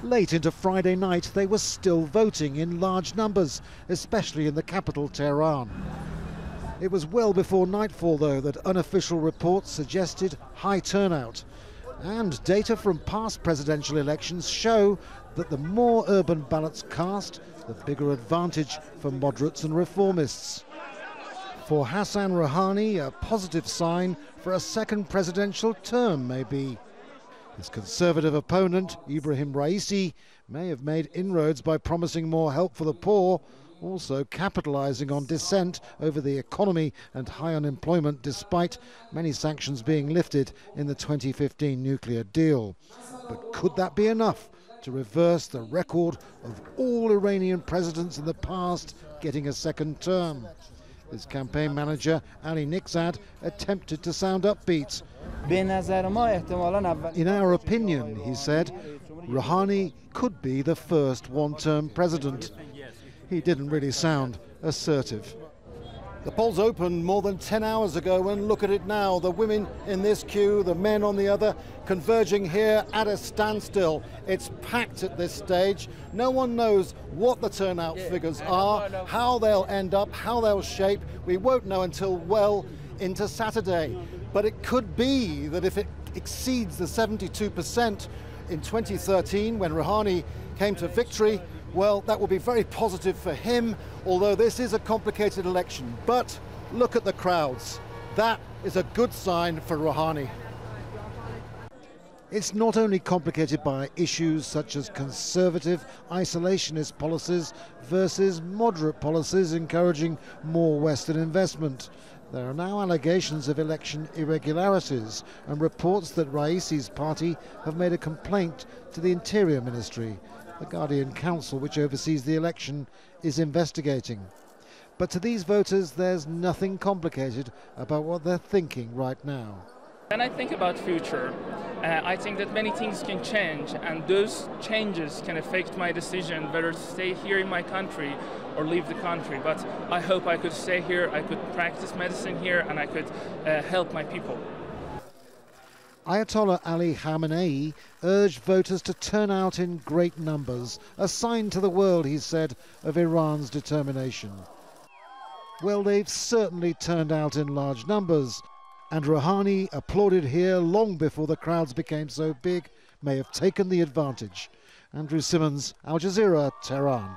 Late into Friday night, they were still voting in large numbers, especially in the capital, Tehran. It was well before nightfall, though, that unofficial reports suggested high turnout. And data from past presidential elections show that the more urban ballots cast, the bigger advantage for moderates and reformists. For Hassan Rouhani, a positive sign for a second presidential term, maybe. His conservative opponent, Ibrahim Raisi, may have made inroads by promising more help for the poor, also capitalizing on dissent over the economy and high unemployment despite many sanctions being lifted in the 2015 nuclear deal. But could that be enough to reverse the record of all Iranian presidents in the past getting a second term? His campaign manager, Ali Niqzad, attempted to sound upbeat. In our opinion, he said, Rouhani could be the first one-term president. He didn't really sound assertive. The polls opened more than 10 hours ago, and look at it now. The women in this queue, the men on the other, converging here at a standstill. It's packed at this stage. No one knows what the turnout figures are, how they'll end up, how they'll shape. We won't know until well into Saturday. But it could be that if it exceeds the 72% in 2013, when Rouhani came to victory, well, that will be very positive for him, although this is a complicated election. But look at the crowds. That is a good sign for Rouhani. It's not only complicated by issues such as conservative, isolationist policies versus moderate policies encouraging more Western investment. There are now allegations of election irregularities and reports that Raisi's party have made a complaint to the Interior Ministry. The Guardian Council, which oversees the election, is investigating. But to these voters, there's nothing complicated about what they're thinking right now. When I think about future, I think that many things can change, and those changes can affect my decision whether to stay here in my country or leave the country. But I hope I could stay here, I could practice medicine here, and I could help my people. Ayatollah Ali Khamenei urged voters to turn out in great numbers, a sign to the world, he said, of Iran's determination. Well, they've certainly turned out in large numbers, and Rouhani, applauded here long before the crowds became so big, may have taken the advantage. Andrew Simmons, Al Jazeera, Tehran.